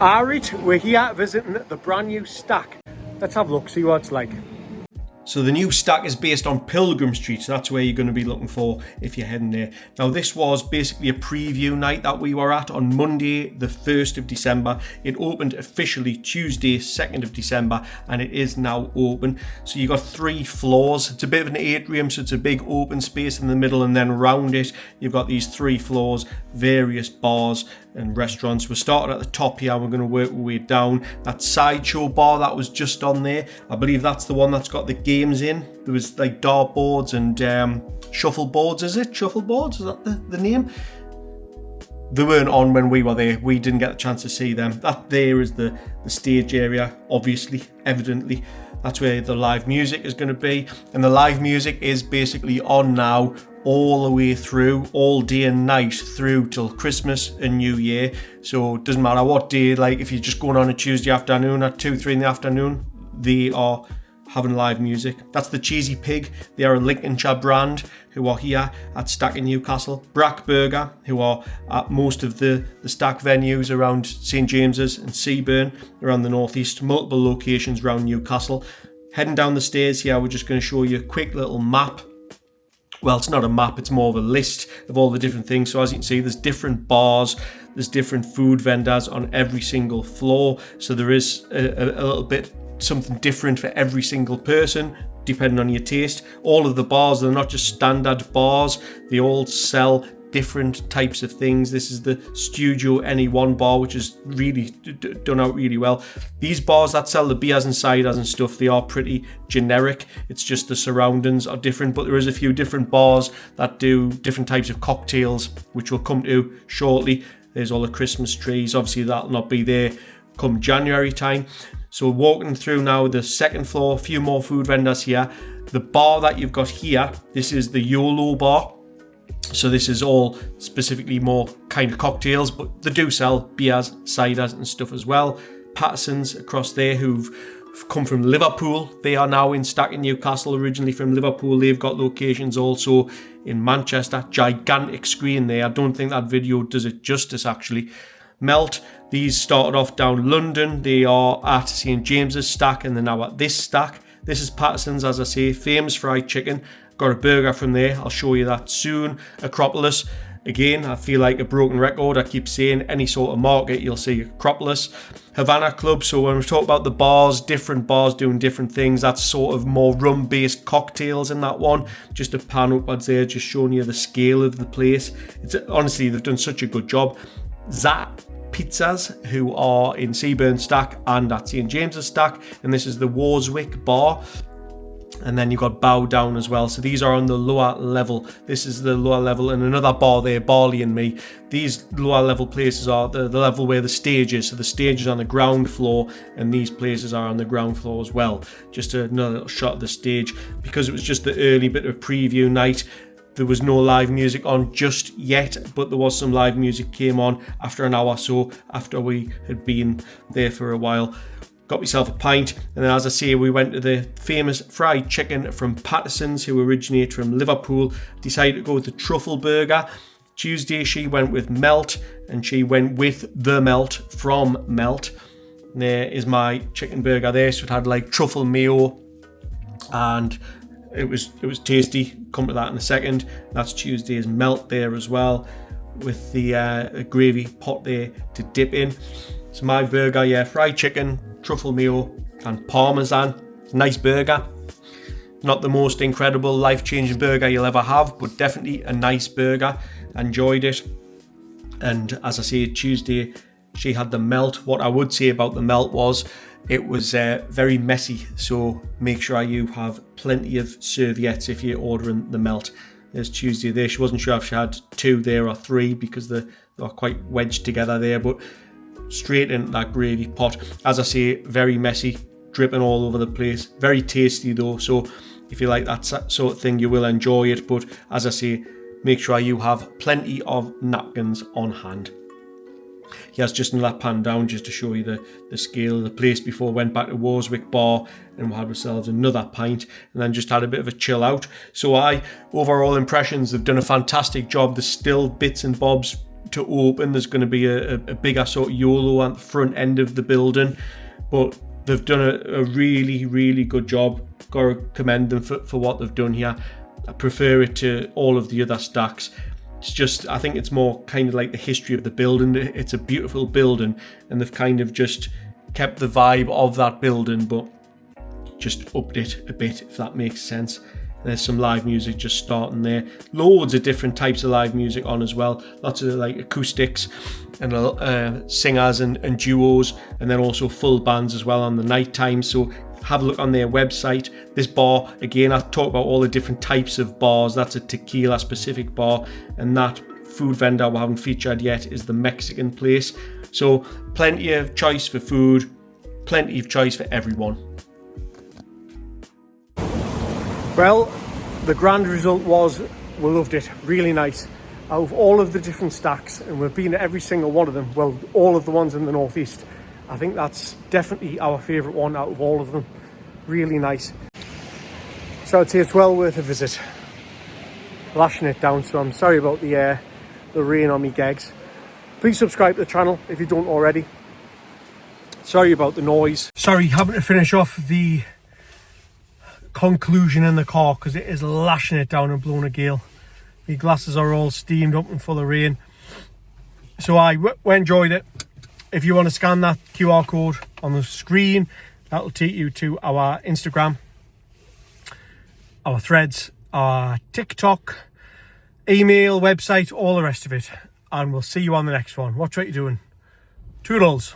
Alright, we're here visiting the brand new Stack. Let's have a look, see what it's like. So the new Stack is based on Pilgrim Street, so that's where you're going to be looking for if you're heading there. Now this was basically a preview night that we were at on Monday the 1st of December. It opened officially Tuesday 2nd of December and it is now open. So you've got 3 floors. It's a bit of an atrium, so it's a big open space in the middle, and then around it you've got these 3 floors, various bars and restaurants. We're starting at the top here and we're going to work our way down. That sideshow bar that was just on there, I believe that's the one that's got the games in. There was like dartboards and shuffleboards, is it? Shuffleboards, is that the name? They weren't on when we were there. We didn't get the chance to see them. That there is the stage area, obviously, evidently. That's where the live music is going to be. And the live music is basically on now all the way through, all day and night through till Christmas and New Year. So it doesn't matter what day, like if you're just going on a Tuesday afternoon at 2-3 in the afternoon, they are having live music. That's the Cheesy Pig. They are a Lincolnshire brand who are here at STACK Newcastle. Brack Burger, who are at most of the STACK venues around St James's and Seaburn, around the northeast, multiple locations around Newcastle. Heading down the stairs here, we're just going to show you a quick little map. Well, it's not a map, it's more of a list of all the different things. So as you can see, there's different bars, there's different food vendors on every single floor. So there is a little bit something different for every single person, depending on your taste. All of the bars, they're not just standard bars, they all sell different types of things. This is the Studio NE1 bar, which is really done out really well. These bars that sell the beers and ciders and stuff, they are pretty generic. It's just the surroundings are different, but there is a few different bars that do different types of cocktails, which we'll come to shortly. There's all the Christmas trees. Obviously that'll not be there come January time. So walking through now the second floor, a few more food vendors here. The bar that you've got here, this is the YOLO bar. So this is all specifically more kind of cocktails, but they do sell beers, ciders and stuff as well. Pattersons across there, who've come from Liverpool. They are now in STACK Newcastle, originally from Liverpool. They've got locations also in Manchester. Gigantic screen there. I don't think that video does it justice actually. Melt, these started off down London. They are at St James's Stack and they're now at this Stack. This is Pattersons, as I say, famous fried chicken. Got a burger from there, I'll show you that soon. Acropolis, again, I feel like a broken record. I keep saying any sort of market, you'll see Acropolis. Havana Club, so when we talk about the bars, different bars doing different things, that's sort of more rum-based cocktails in that one. Just a pan upwards there, just showing you the scale of the place. It's honestly, they've done such a good job. ZZA Pizzas, who are in Seaburn Stack and at St James's Stack, and this is the Worswick bar. And then you've got Bao Down as well. So these are on the lower level. This is the lower level, and another bar there, Barley and Me. These lower level places are the level where the stage is. So the stage is on the ground floor, and these places are on the ground floor as well. Just another little shot of the stage. Because it was just the early bit of preview night, there was no live music on just yet, but there was some live music came on after an hour or so after we had been there for a while. Got myself a pint, and then as I say, we went to the famous fried chicken from Pattersons, who originate from Liverpool. Decided to go with the truffle burger. Tuesday she went with Melt, and she went with the Melt from Melt. And there is my chicken burger there, so it had like truffle mayo, and it was tasty. Come to that in a second. That's Tuesday's Melt there as well, with the gravy pot there to dip in. So my burger, yeah, fried chicken, truffle mayo and parmesan. It's a nice burger. Not the most incredible life-changing burger you'll ever have, but definitely a nice burger. Enjoyed it. And as I say, Tuesday she had the Melt. What I would say about the Melt was it was very messy, so make sure you have plenty of serviettes if you're ordering the Melt. There's Tuesday there. She wasn't sure if she had 2 there or 3 because they were quite wedged together there, but straight into that gravy pot. As I say, very messy, dripping all over the place. Very tasty though, so if you like that sort of thing, you will enjoy it. But as I say, make sure you have plenty of napkins on hand. He has just another pan down just to show you the scale of the place before we went back to Worswick Bar and we had ourselves another pint and then just had a bit of a chill out. So overall impressions, they've done a fantastic job. There's still bits and bobs to open. There's going to be a bigger sort of YOLO at the front end of the building, but they've done a really, really good job. Got to commend them for what they've done here. I prefer it to all of the other stacks. It's just, I think it's more kind of like the history of the building. It's a beautiful building, and they've kind of just kept the vibe of that building, but just upped it a bit, if that makes sense. There's some live music just starting there. Loads of different types of live music on as well. Lots of like acoustics and singers and duos, and then also full bands as well on the night time. So have a look on their website. This bar, again, I talk about all the different types of bars. That's a tequila specific bar, and that food vendor we haven't featured yet is the Mexican place. So plenty of choice for food, plenty of choice for everyone. Well, the grand result was we loved it. Really nice. Out of all of the different stacks, and we've been at every single one of them, well, all of the ones in the northeast, I think that's definitely our favourite one out of all of them. Really nice. So I'd say it's well worth a visit. Lashing it down, so I'm sorry about the rain on me gigs. Please subscribe to the channel if you don't already. Sorry about the noise. Sorry, having to finish off the conclusion in the car because it is lashing it down and blowing a gale. The glasses are all steamed up and full of rain. So we enjoyed it. If you want to scan that QR code on the screen, that'll take you to our Instagram, our threads, our TikTok, email, website, all the rest of it. And we'll see you on the next one. Watch what you're doing. Toodles.